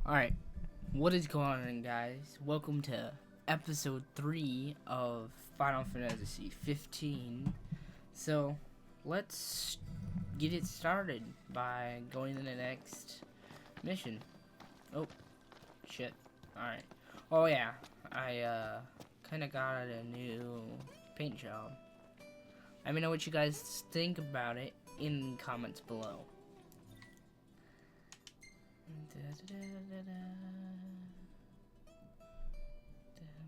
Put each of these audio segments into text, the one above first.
Alright, what is going on, guys? Welcome to episode 3 of Final Fantasy 15. So, let's get it started by going to the next mission. Oh, shit. Alright. Oh, yeah. I, kinda got a new paint job. Let me know what you guys think about it in the comments below.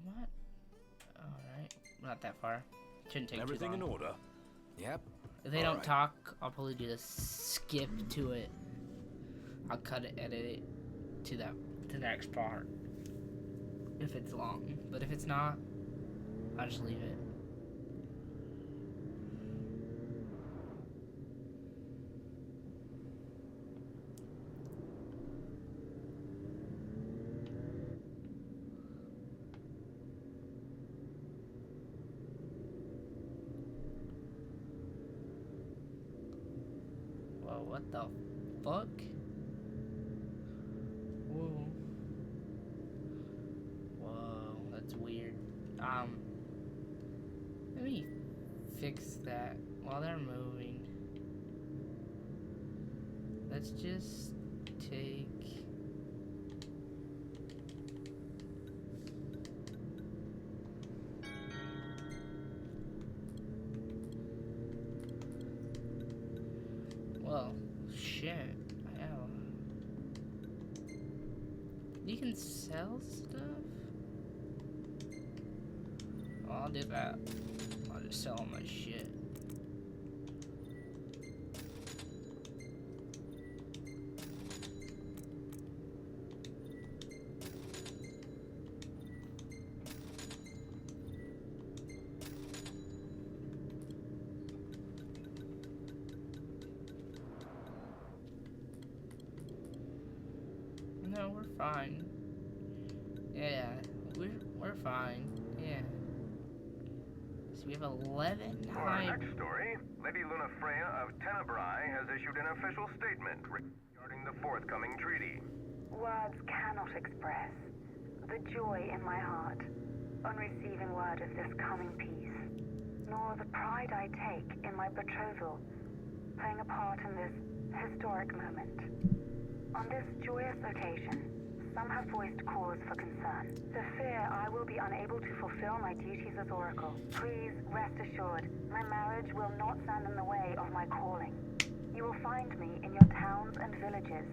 What? Alright, not that far. Shouldn't take Everything too long. in order? Yep. If they don't talk, I'll probably do the skip to it. I'll cut it, edit it to the next part. If it's long. But if it's not, I'll just leave it. Whoa, what the fuck? Whoa. Whoa, that's weird. Let me fix that while they're moving. Let's just take... Well, shit. Hell. You can sell stuff? Oh, I'll do that. I'll just sell all my shit. No, we're fine. Yeah, we're fine. Yeah. So we have 11 For our next story, Lady Luna Freya of Tenebrae has issued an official statement regarding the forthcoming treaty. Words cannot express the joy in my heart on receiving word of this coming peace, nor the pride I take in my betrothal playing a part in this historic moment. On this joyous occasion, some have voiced cause for concern. The fear I will be unable to fulfill my duties as Oracle. Please rest assured, my marriage will not stand in the way of my calling. You will find me in your towns and villages,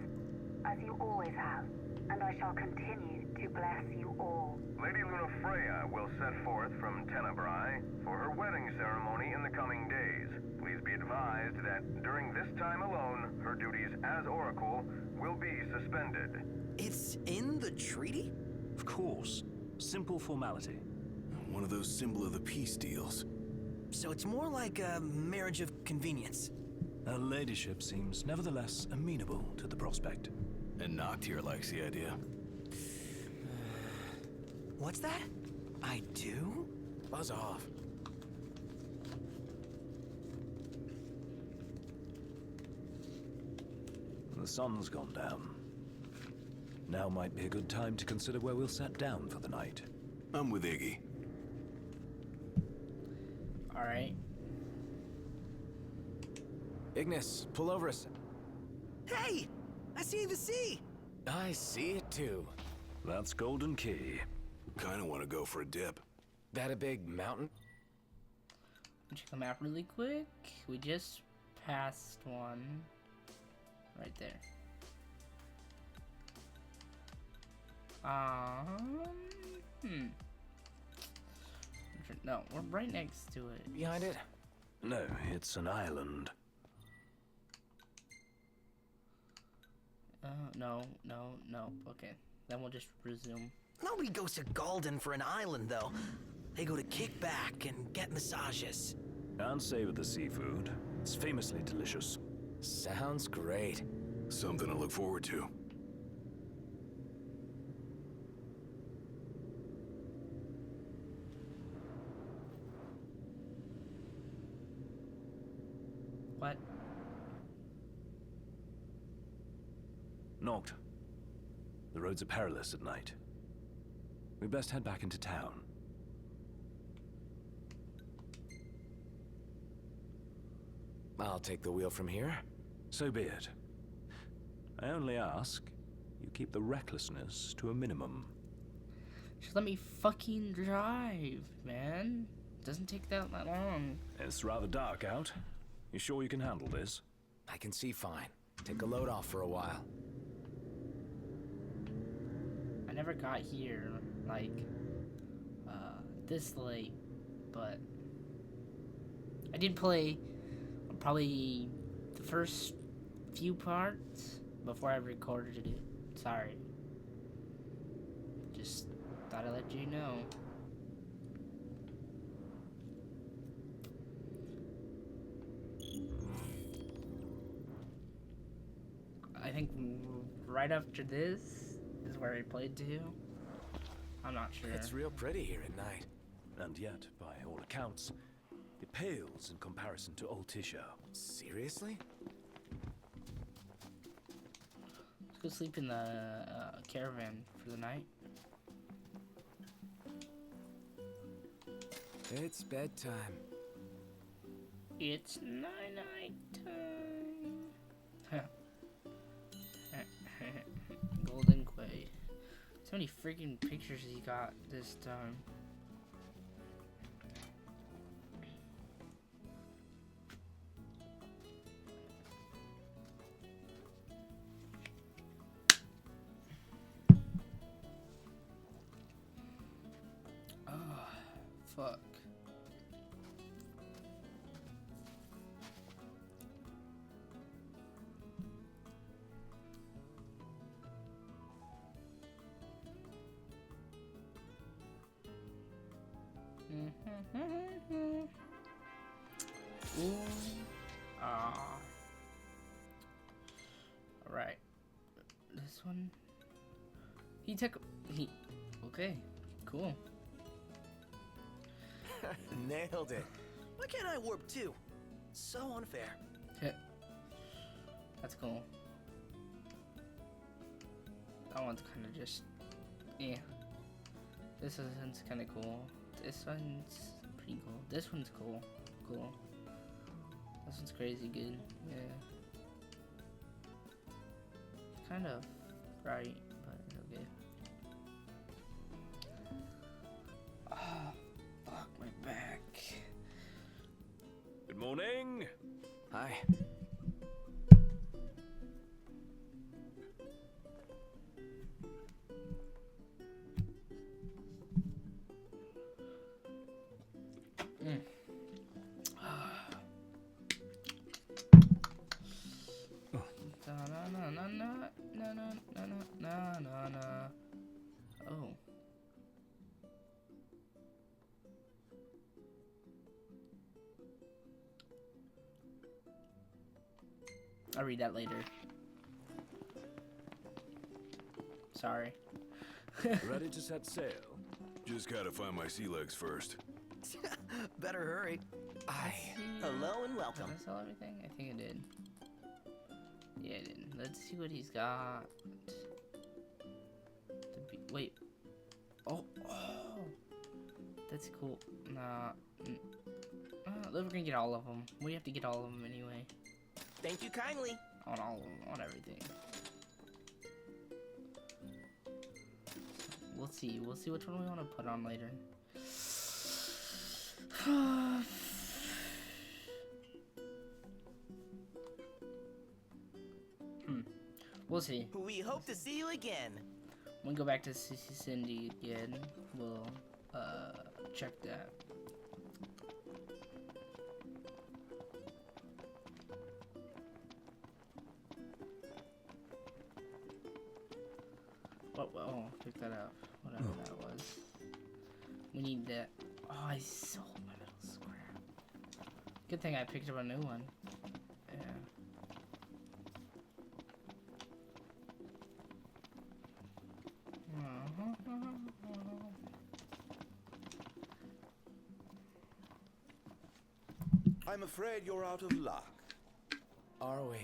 as you always have, and I shall continue to bless you all. Lady Luna Freya will set forth from Tenebrae for her wedding ceremony in the coming days. Please be advised that during this time alone, her duties as Oracle will be suspended. It's in the treaty? Of course. Simple formality. One of those symbol of the peace deals. So it's more like a marriage of convenience. Her ladyship seems nevertheless amenable to the prospect. And Noctier likes the idea. What's that? I do? Buzz off. The sun's gone down. Now might be a good time to consider where we'll set down for the night. I'm with Iggy. Alright. Ignis, pull over us. Hey! I see the sea! I see it too. That's Golden Key. Kinda wanna go for a dip. That a big mountain? Check the map really quick. We just passed one. Right there. No, we're right next to it. Behind it? No, it's an island. No. Okay, then we'll just resume. Nobody goes to Golden for an island, though. They go to kick back and get massages. And savor the seafood. It's famously delicious. Sounds great. Something to look forward to. What? Knocked. The roads are perilous at night. We'd best head back into town. I'll take the wheel from here. So be it. I only ask you keep the recklessness to a minimum. Just let me fucking drive, man. Doesn't take that long. It's rather dark out. You sure you can handle this? I can see fine. Take a load off for a while. I never got here, like, this late, but I did play probably the first few parts before I recorded it. Sorry. Just thought I'd let you know. I think right after this is where I played to. I'm not sure. It's real pretty here at night. And yet, by all accounts, it pales in comparison to old Tisha. Seriously? Let's go sleep in the caravan for the night. It's bedtime. It's night time. Golden Quay. So many freaking pictures he got this time. Oh, fuck. Ooh. Ah. Alright. This one. Okay. Cool. Nailed it. Why can't I warp too? So unfair. That's cool. That one's kind of just. Yeah. This one's kind of cool. This one's pretty cool. This one's cool. Cool. This one's crazy good. Yeah. Kind of bright, but it's okay. Oh, fuck my back. Good morning. Hi. Oh. I'll read that later. Sorry. Ready to set sail? Just gotta find my sea legs first. Better hurry. Hello and welcome. Did I sell everything? I think I did. Yeah, I didn't. Let's see what he's got. Wait. Oh. That's cool. Nah. We're gonna get all of them. We have to get all of them anyway. Thank you kindly. On all of them. On everything. We'll see. We'll see which one we want to put on later. We'll see. We hope to see you again. When we go back to Cindy again, we'll check that. Oh, pick that up. Whatever that was. We need that. Oh, I sold my metal square. Good thing I picked up a new one. Yeah. I'm afraid you're out of luck. Are we?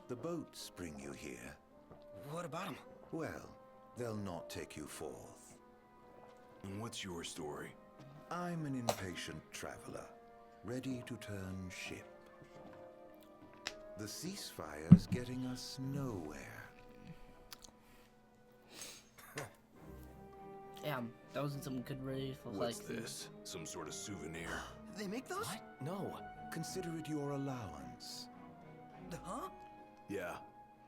The boats bring you here. What about him? Well, they'll not take you forth. And what's your story? I'm an impatient traveler, ready to turn ship. The ceasefire's getting us nowhere. Damn, that wasn't some good relief. What's this? Some sort of souvenir? They make those? What? No. Consider it your allowance. Huh? Yeah.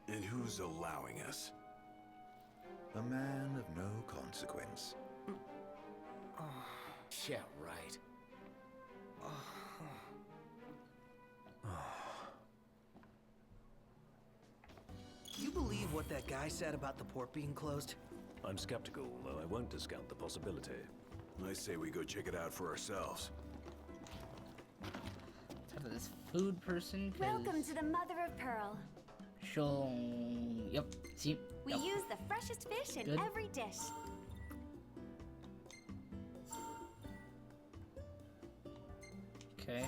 And who's allowing us? A man of no consequence. Yeah, right. Do you believe what that guy said about the port being closed? I'm skeptical, though I won't discount the possibility. I say we go check it out for ourselves. Talk to this food person. Welcome to the Mother of Pearl. Show. Yep. See. We Yep. use the freshest fish in Good. every dish. Okay.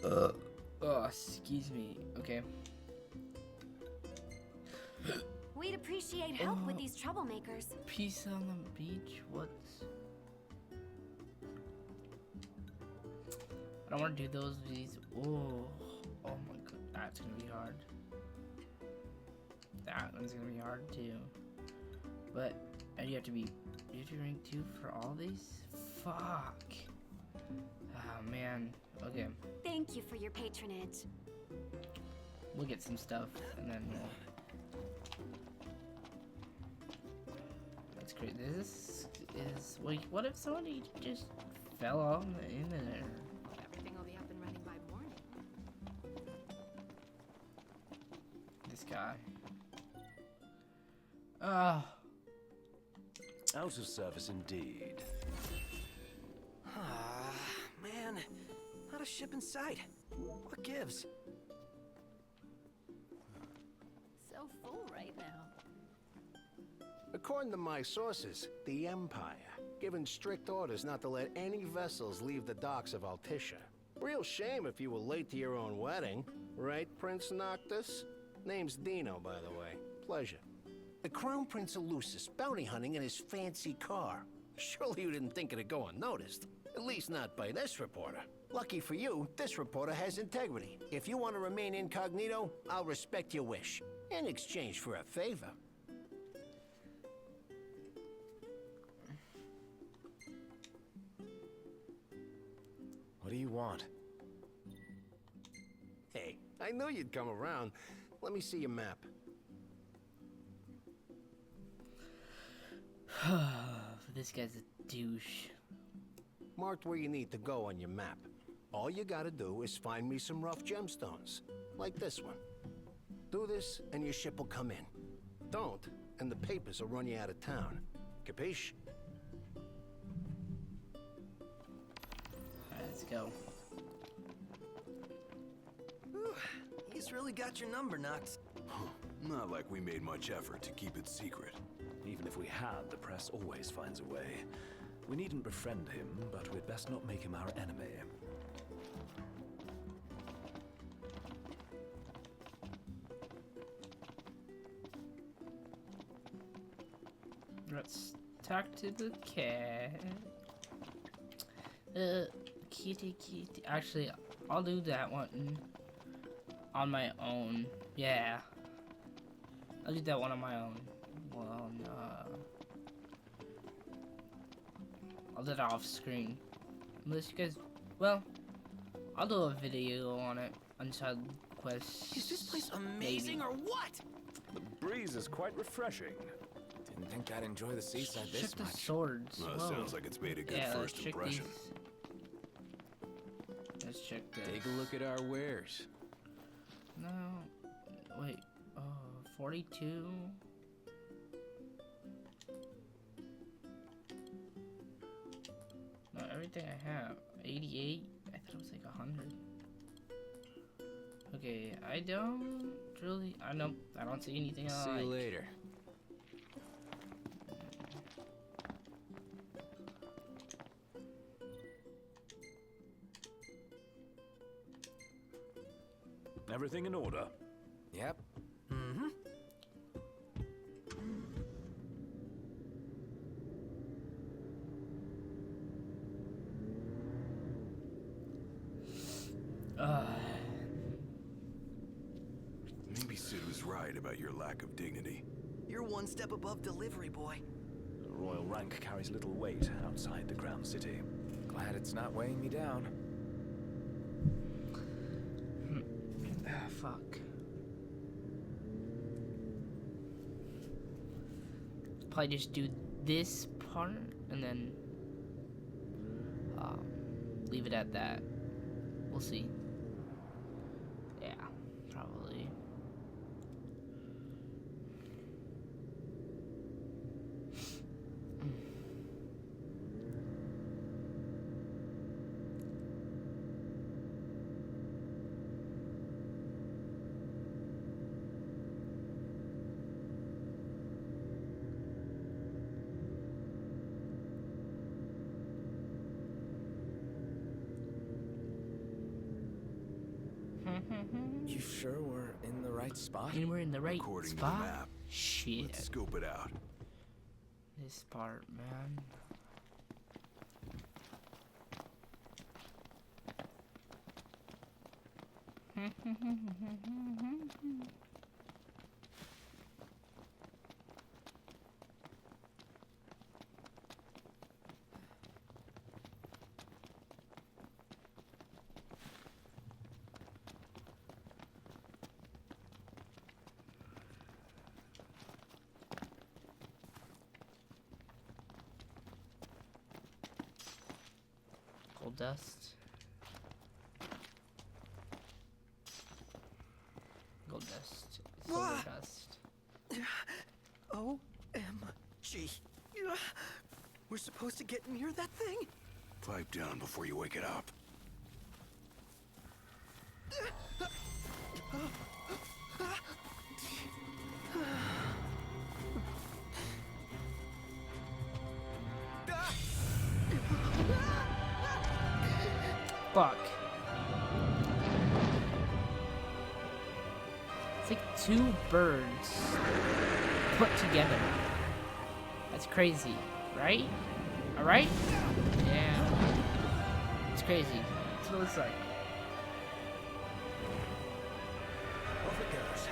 Oh, excuse me. Okay. We'd appreciate help with these troublemakers. Peace on the beach. What's? I don't want to do those. These. Oh. Oh my god. That's gonna be hard. That one's gonna be hard too. But you have to be. You have to rank 2 for all these. Fuck. Oh man. Okay. Thank you for your patronage. We'll get some stuff and then we'll. That's great. This is like, what if somebody just fell off in there? Everything will be up and running by morning. This guy. Ah. Out of service indeed. Man, not a ship in sight. What gives? So full right now. According to my sources, the Empire given strict orders not to let any vessels leave the docks of Altissia. Real shame if you were late to your own wedding, right, Prince Noctis? Name's Dino, by the way. Pleasure. The Crown Prince of Lucis bounty hunting in his fancy car. Surely you didn't think it'd go unnoticed. At least not by this reporter. Lucky for you, this reporter has integrity. If you want to remain incognito, I'll respect your wish. In exchange for a favor. What do you want? Hey, I knew you'd come around. Let me see your map. This guy's a douche. Marked where you need to go on your map. All you gotta do is find me some rough gemstones, like this one. Do this, and your ship will come in. Don't, and the papers will run you out of town. Capiche? Alright, let's go. Whew, he's really got your number, Nox. Not like we made much effort to keep it secret. Even if we had, the press always finds a way. We needn't befriend him, but we'd best not make him our enemy. Let's talk to the cat. Kitty. Actually, I'll do that one on my own. Yeah. I'll do that one on my own. Well, no. I'll do it off screen. Unless you guys, well, I'll do a video on it on side quest. Is this place amazing or what? The breeze is quite refreshing. Didn't think I'd enjoy the seaside Check this the much. swords. Well, Whoa. sounds like it's made a good Yeah, let's first check impression. these. Let's check this. Take a look at our wares. No, wait. 42. No, everything I have. 88. I thought it was like 100. Okay, I don't really. I don't see anything I See like. you later. Everything in order? Yep. right about your lack of dignity. You're one step above delivery boy. Royal rank carries little weight outside the Crown City. Glad it's not weighing me down. Fuck. Probably just do this part and then leave it at that. We'll see. Yeah, probably. You sure we're in the right spot? And we're in the right According to the spot? map. Shit. Let's scope it out. This part, man. Gold dust. Gold dust. Silver dust. OMG. We're supposed to get near that thing? Pipe down before you wake it up. Fuck. It's like two birds put together. That's crazy, right? Alright? Yeah. It's crazy. That's what it looks like. Off it goes.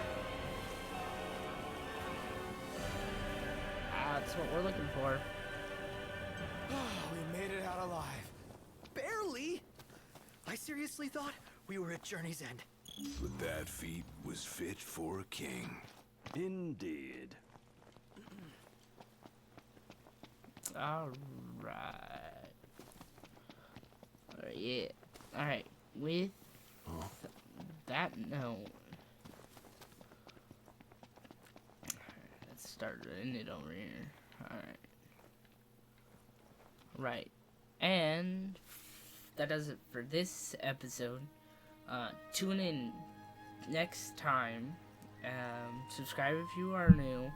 That's what we're looking for. We made it out alive. Barely! I seriously thought we were at Journey's End. But that feat was fit for a king. Indeed. Alright. Yeah. Alright. With that note, let's start doing it over here. Alright. Right. And that does it for this episode. Tune in next time. Subscribe if you are new.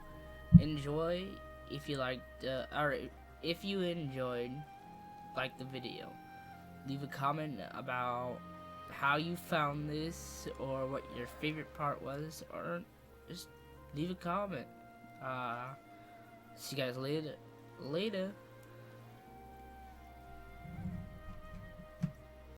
Enjoy if you liked, or if you enjoyed, like the video. Leave a comment about how you found this, or what your favorite part was, or just leave a comment. See you guys later.